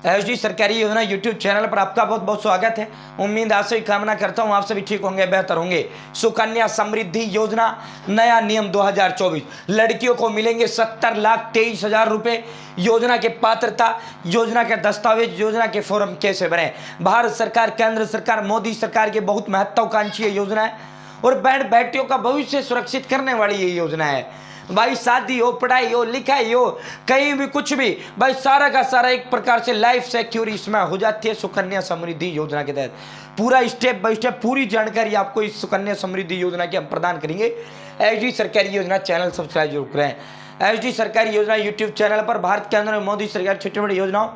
SD सरकारी योजना YouTube channel पर आपका बहुत बहुत स्वागत है। उम्मीद आपसे भी कामना करता हूँ आप सभी ठीक होंगे, बेहतर होंगे। सुकन्या समृद्धि योजना नया नियम 2024, लड़कियों को मिलेंगे 70,23,000 रुपये। योजना के पात्रता, योजना के दस्तावेज, योजना के फॉर्म कैसे बने। भारत सरकार, केंद्र सरकार, मोदी सरकार की बहुत महत्वाकांक्षी योजना है और बहन बेटियों का भविष्य सुरक्षित करने वाली ये योजना है। भाई शादी हो, पढ़ाई हो, लिखाई हो, कहीं भी कुछ भी, भाई सारा का सारा एक प्रकार से लाइफ सिक्योर इसमें हो जाती है सुकन्या समृद्धि योजना के तहत। पूरा स्टेप बाय स्टेप पूरी जानकारी आपको इस सुकन्या समृद्धि योजना की हम प्रदान करेंगे। एसडी सरकारी योजना चैनल सब्सक्राइब जरूर करें। एसडी सरकारी योजना यूट्यूब चैनल पर भारत के अंदर मोदी सरकार छोटे बड़े योजनाओं,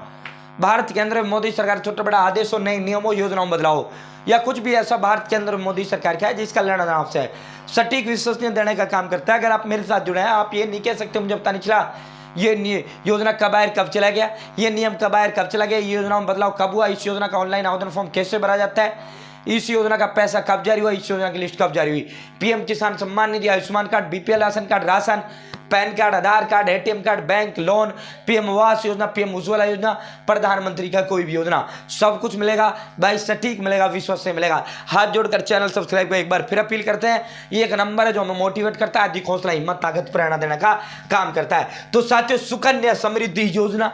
भारत के अंदर मोदी सरकार छोटे बड़ा आदेशों, नए नियमों, योजनाओं, बदलाव या कुछ भी ऐसा भारत के अंदर मोदी सरकार का है जिसका लेना देना आपसे है, सटीक विश्वसनीय देने का काम करता है। अगर आप मेरे साथ जुड़े हैं, आप ये नहीं कह सकते मुझे पता नहीं चला ये योजना कब आया, कब चला गया, ये नियम कब आया, कब चला गया, ये योजना में बदलाव कब हुआ, इस योजना का ऑनलाइन आवेदन फॉर्म कैसे भरा जाता है, इस योजना का पैसा कब जारी हुआ, इस योजना की लिस्ट कब जारी हुई। PM Kisan Samman Nidhi, Ayushman card, BPL ration card, ration, PAN card, Aadhaar card, ATM card, bank loan, PM Awas Yojana, PM Ujjwala योजना, प्रधानमंत्री का कोई भी योजना, सब कुछ मिलेगा भाई, सटीक मिलेगा, विश्वास से मिलेगा। हाथ जोड़कर चैनल सब्सक्राइब को एक बार फिर अपील करते हैं। ये एक नंबर है जो हमें मोटिवेट करता है, अधिक हौसला, हिम्मत, ताकत, प्रेरणा देने का काम करता है। तो साथियों, सुकन्या समृद्धि योजना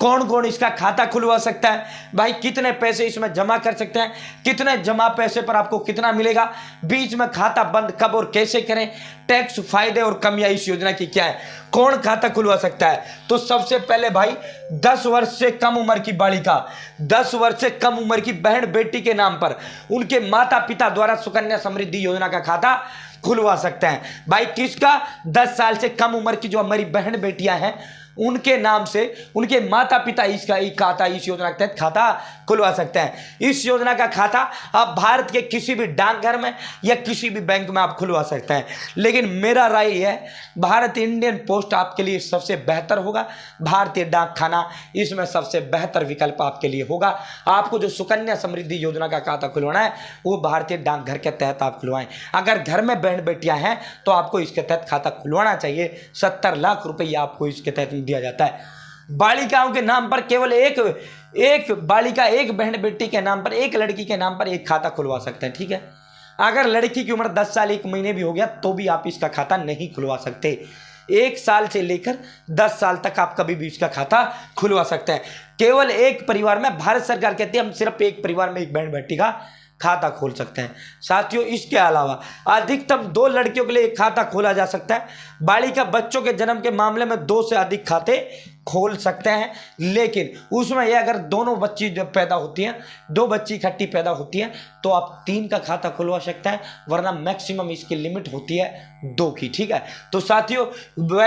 कौन कौन इसका खाता खुलवा सकता है, भाई कितने पैसे इसमें जमा कर सकते हैं, कितने जमा पैसे पर आपको कितना मिलेगा, बीच में खाता बंद कब और कैसे करें, टैक्स फायदे और कमियां इस योजना की क्या है, कौन खाता खुलवा सकता है। तो सबसे पहले भाई 10 वर्ष से कम उम्र की बालिका, 10 वर्ष से कम उम्र की बहन बेटी के नाम पर उनके माता पिता द्वारा सुकन्या समृद्धि योजना का खाता खुलवा सकते हैं। भाई किसका, 10 साल से कम उम्र की जो हमारी बहन बेटियां हैं उनके नाम से उनके माता पिता इसका खाता, इस योजना के तहत खाता खुलवा सकते हैं। इस योजना का खाता आप भारत के किसी भी डाकघर में या किसी भी बैंक में आप खुलवा सकते हैं। लेकिन मेरा राय है भारत इंडियन पोस्ट आपके लिए सबसे बेहतर होगा, भारतीय डाक खाना इसमें सबसे बेहतर विकल्प आपके लिए होगा। आपको जो सुकन्या समृद्धि योजना का खाता खुलवाना है वो भारतीय डाकघर के तहत आप खुलवाएं। अगर घर में बहन बेटियां हैं तो आपको इसके तहत खाता खुलवाना चाहिए। 70 लाख रुपये आपको इसके तहत दिया जाता है। बालिकाओं के नाम पर केवल एक बालिका, एक बहन बेटी के नाम पर, एक लड़की के नाम पर एक खाता खुलवा सकते हैं, ठीक है। अगर लड़की की उम्र 10 साल 1 महीने भी हो गया तो भी आप इसका खाता नहीं खुलवा सकते। 1 साल से लेकर 10 साल तक आप कभी भी इसका खाता खुलवा सकते हैं। केवल एक परिवार में, भारत सरकार कहती है हम सिर्फ एक परिवार में एक बहन बेटी का खाता खोल सकते हैं। साथियों, इसके अलावा अधिकतम 2 लड़कियों के लिए एक खाता खोला जा सकता है। बालिका बच्चों के जन्म के मामले में 2 से अधिक खाते खोल सकते हैं, लेकिन उसमें यह अगर दोनों बच्ची जब पैदा होती हैं, 2 बच्ची इकट्ठी पैदा होती हैं तो आप 3 का खाता खुलवा सकते हैं, वरना मैक्सिमम इसकी लिमिट होती है 2 की, ठीक है। तो साथियों,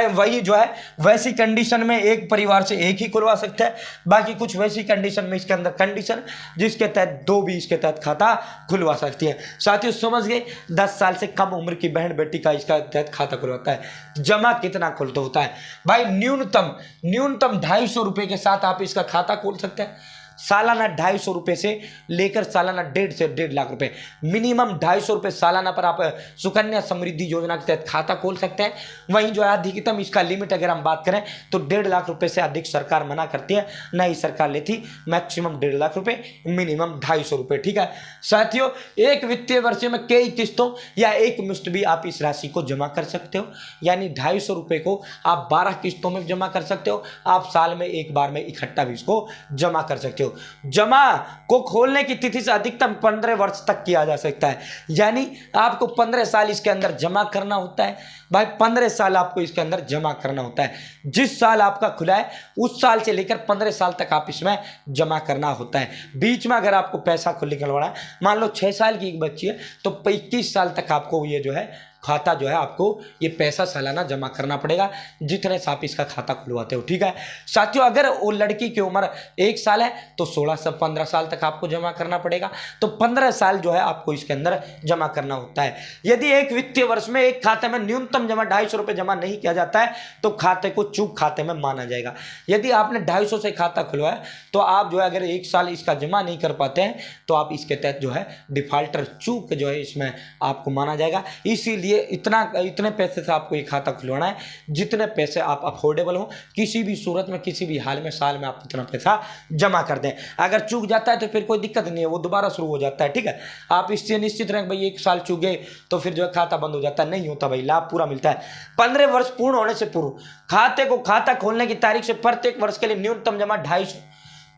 वही जो है वैसी कंडीशन में एक परिवार से एक ही खुलवा सकते हैं, बाकी कुछ वैसी कंडीशन में इसके अंदर कंडीशन जिसके तहत 2 भी इसके तहत खाता खुलवा सकती है। साथियों समझ गए, 10 साल से कम उम्र की बहन बेटी का इसका तहत खाता खुलवाता है। जमा कितना खुलता होता है भाई, न्यूनतम 250 रुपए के साथ आप इसका खाता खोल सकते हैं। सालाना 250 रुपए से लेकर सालाना 1.5 से 1.5 लाख रुपए, मिनिमम 250 रुपए सालाना पर आप सुकन्या समृद्धि योजना के तहत खाता खोल सकते हैं। वहीं जो है अधिकतम इसका लिमिट अगर हम बात करें तो 1.5 लाख रुपए से अधिक सरकार मना करती है, नई सरकार लेती मैक्सिमम 1.5 लाख रुपए, मिनिमम 250 रुपए, ठीक है। साथियों, एक वित्तीय वर्ष में कई किस्तों या एक मुश्त भी आप इस राशि को जमा कर सकते हो, यानी 250 रुपए को आप 12 किस्तों में जमा कर सकते हो। आप साल में एक बार में इकट्ठा भी इसको जमा कर सकते हो। जमा को खोलने की तिथि से अधिकतम 15 वर्ष तक किया जा सकता है, यानी आपको 15 साल इसके अंदर जमा करना होता है। भाई 15 साल आपको इसके अंदर जमा करना होता है। जिस साल आपका खुला है उस साल से लेकर 15 साल तक आप इसमें जमा करना होता है। बीच में अगर आपको पैसा खुल निकलवाना है, मान लो 6 साल की एक बच्ची है तो 21 साल तक आपको ये जो है खाता जो है आपको ये पैसा सालाना जमा करना पड़ेगा, जितने से आप इसका खाता खुलवाते हो, ठीक है। साथियों, अगर वो लड़की की उम्र 1 साल है तो 16 से 15 साल तक आपको जमा करना पड़ेगा, तो 15 साल जो है आपको इसके अंदर जमा करना होता है। यदि एक वित्तीय वर्ष में एक खाते में न्यूनतम जमा 250 रुपये जमा नहीं किया जाता है तो खाते को चूक खाते में माना जाएगा। यदि आपने 250 से खाता खुलवाया तो आप जो है अगर 1 साल इसका जमा नहीं कर पाते हैं तो आप इसके तहत जो है डिफाल्टर, चूक जो है इसमें आपको माना जाएगा। इसीलिए ये इतने पैसे से आपको ये खाता खुलवाना है जितने पैसे आप अफोर्डेबल हो, किसी भी सूरत में किसी भी हाल में साल में आप इतना पैसा जमा कर दें। अगर चूक जाता है तो फिर कोई दिक्कत नहीं है, वो दोबारा शुरू हो जाता है, ठीक है। आप इससे निश्चित रहें भाई 1 साल चूक गए तो फिर जो है खाता बंद हो जाता है, नहीं होता भाई, लाभ पूरा मिलता है। 15 वर्ष पूर्ण होने से पूर्व खाते को खाता खोलने की तारीख से प्रत्येक वर्ष के लिए न्यूनतम जमा 250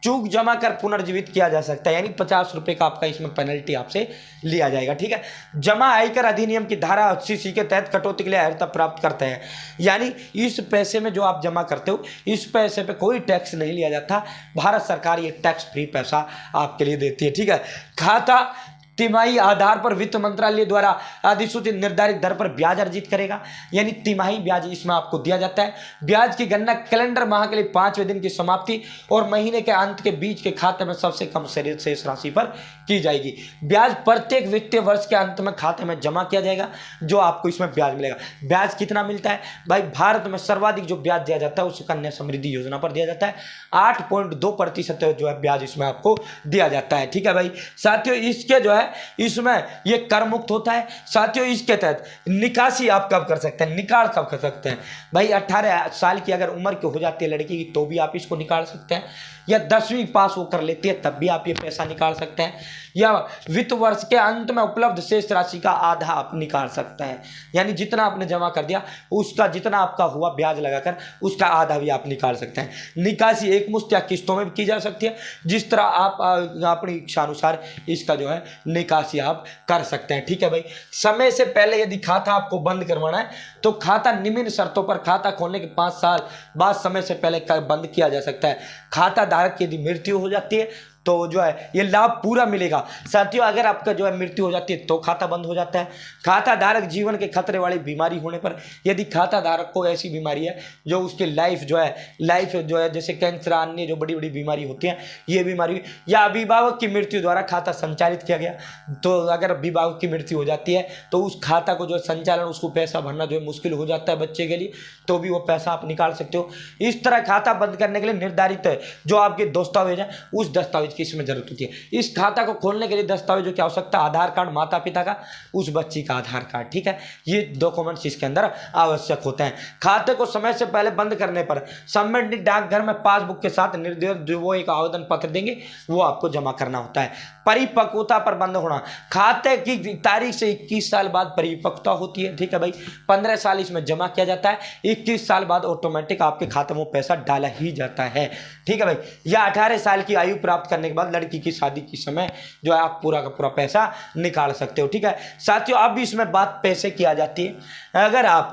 चूक जमा कर पुनर्जीवित किया जा सकता है, यानी 50 रुपये का आपका इसमें पेनल्टी आपसे लिया जाएगा, ठीक है। जमा आयकर अधिनियम की धारा 80C के तहत कटौती के लिए अर्हता प्राप्त करते हैं, यानी इस पैसे में जो आप जमा करते हो इस पैसे पे कोई टैक्स नहीं लिया जाता, भारत सरकार ये टैक्स फ्री पैसा आपके लिए देती है, ठीक है। खाता तिमाही आधार पर वित्त मंत्रालय द्वारा अधिसूचित निर्धारित दर पर ब्याज अर्जित करेगा, यानी तिमाही ब्याज इसमें आपको दिया जाता है। ब्याज की गणना कैलेंडर माह के लिए 5वें दिन की समाप्ति और महीने के अंत के बीच के खाते में सबसे कम शेष राशि पर की जाएगी। ब्याज प्रत्येक वित्तीय वर्ष के अंत में खाते में जमा किया जाएगा, जो आपको इसमें ब्याज मिलेगा। ब्याज कितना मिलता है भाई? भारत में सर्वाधिक जो ब्याज दिया जाता है वो सुकन्या समृद्धि योजना पर दिया जाता है, 8.2% जो है ब्याज इसमें आपको दिया जाता है, ठीक है भाई। साथियों इसके जो है इसमें ये कर मुक्त होता है। साथियों इसके तहत निकासी आप कब कर सकते हैं, निकाल कब कर सकते हैं भाई? 18 साल की अगर उम्र की हो जाती है लड़की की तो भी आप इसको निकाल सकते हैं, या 10वीं पास वो कर लेती है तब भी आप ये पैसा निकाल सकते हैं, या वित्त वर्ष के अंत में उपलब्ध शेष राशि का आधा आप निकाल सकते हैं, यानी जितना आपने जमा कर दिया उसका जितना आपका हुआ ब्याज लगाकर उसका आधा भी आप निकाल सकते हैं। निकासी एक मुश्त या किस्तों में भी की जा सकती है, जिस तरह आप अपनी इच्छा अनुसार इसका जो है निकासी आप कर सकते हैं, ठीक है भाई। समय से पहले यदि खाता आपको बंद करवाना है तो खाता निम्न शर्तों पर खाता खोलने के 5 साल बाद समय से पहले बंद किया जा सकता है। खाता धारक की यदि मृत्यु हो जाती है तो जो है ये लाभ पूरा मिलेगा। साथियों अगर आपका जो है मृत्यु हो जाती है तो खाता बंद हो जाता है। खाता धारक जीवन के खतरे वाली बीमारी होने पर, यदि खाता धारक को ऐसी बीमारी है जो उसकी लाइफ जो है जैसे कैंसर अन्य जो बड़ी बड़ी बीमारी होती हैं, ये बीमारी या अभिभावक की मृत्यु द्वारा खाता संचालित किया गया, तो अगर अभिभावक की मृत्यु हो जाती है तो उस खाता को जो संचालन उसको पैसा भरना जो है मुश्किल हो जाता है बच्चे के लिए, तो भी वो पैसा आप निकाल सकते हो। इस तरह खाता बंद करने के लिए निर्धारित है जो आपके दस्तावेज हैं उस दस्तावेज की इसमें जरूरत होती है। इस खाता को खोलने के लिए दस्तावेजों की आवश्यकता, आधार कार्ड माता पिता का, उस बच्ची का आधार कार्ड, ठीक है। ये डॉक्यूमेंट्स इसके अंदर आवश्यक होते हैं। खाते को समय से पहले बंद करने पर संबंधित डाकघर में पासबुक के साथ निर्देश जो वो एक आवेदन पत्र देंगे वो आपको जमा करना होता है। परिपक्वता पर बंद होना, खाते की तारीख से 21 साल बाद परिपक्वता होती है, ठीक है भाई। 15 साल इसमें जमा किया जाता है, 21 साल बाद ऑटोमेटिक आपके खाते में पैसा डाला ही जाता है, ठीक है भाई। या 18 साल की आयु प्राप्त करने के बाद लड़की की शादी के समय जो है आप पूरा का पूरा पैसा निकाल सकते हो, ठीक है। साथियों अब इसमें बात पैसे की आ जाती है। अगर आप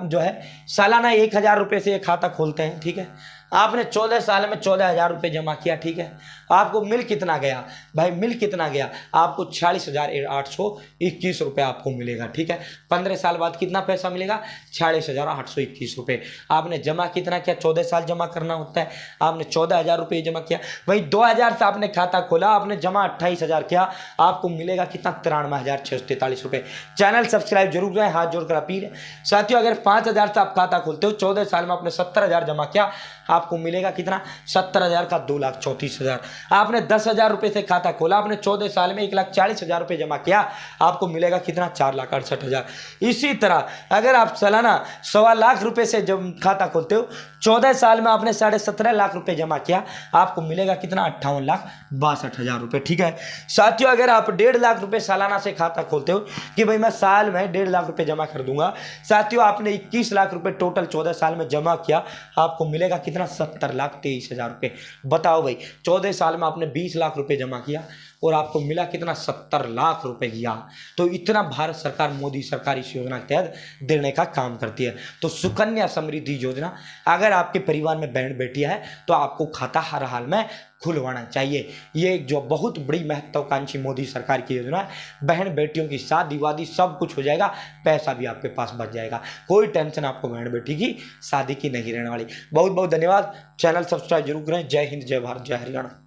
जो है सालाना 1000 रुपये से ये खाता खोलते हैं, ठीक है, आपने 14 साल में 14,000 रुपये जमा किया, ठीक है, आपको मिल कितना गया भाई? मिल कितना गया आपको? 46,821 रुपये आपको मिलेगा, ठीक है। 15 साल बाद कितना पैसा मिलेगा? 46,821 रुपये। आपने जमा कितना किया? 14 साल जमा करना होता है, आपने 14,000 रुपये जमा किया। वही 2000 से आपने खाता खोला, आपने जमा 28,000 किया, आपको मिलेगा कितना? 93,643 रुपये। चैनल सब्सक्राइब जरूर करें, हाथ जोड़कर अपील है। साथियों अगर 5,000 से आप खाता खोलते हो, 14 साल में आपने 70,000 जमा किया, आपको मिलेगा कितना? 70,000 का 2,34,000। आपने 10,000 रुपये से खाता खोला, आपने 14 साल में 1,40,000 रुपये जमा किया, आपको मिलेगा कितना? 4,68,000। इसी तरह अगर आप सालाना 1.25 लाख रुपये से जब खाता खोलते हो, 14 साल में आपने 17.5 लाख रुपये जमा किया, आपको मिलेगा कितना? 58,62,000 रुपये, ठीक है। साथियों अगर आप 1.5 लाख रुपये सालाना से खाता खोलते हो कि भाई मैं साल में 1.5 लाख रुपये जमा कर दूंगा, साथियों आपने 21 लाख रुपये टोटल 14 साल में जमा किया, आपको मिलेगा कितना? 70,23,000 रुपये। बताओ भाई 14 साल में आपने 20 लाख रुपए जमा किया और आपको मिला कितना? 70 लाख रुपए किया। तो इतना भारत सरकार, मोदी सरकार इस योजना के तहत देने का काम करती है। तो सुकन्या समृद्धि योजना, अगर आपके परिवार में बहन बेटी है तो आपको खाता हर हाल में खुलवाना चाहिए। ये जो बहुत बड़ी महत्वाकांक्षी मोदी सरकार की योजना है। बहन बेटियों की शादी वादी सब कुछ हो जाएगा, पैसा भी आपके पास बच जाएगा, कोई टेंशन आपको बहन बेटी की शादी की नहीं रहने वाली। बहुत बहुत धन्यवाद। चैनल सब्सक्राइब जरूर करें। जय हिंद, जय भारत, जय हरियाणा।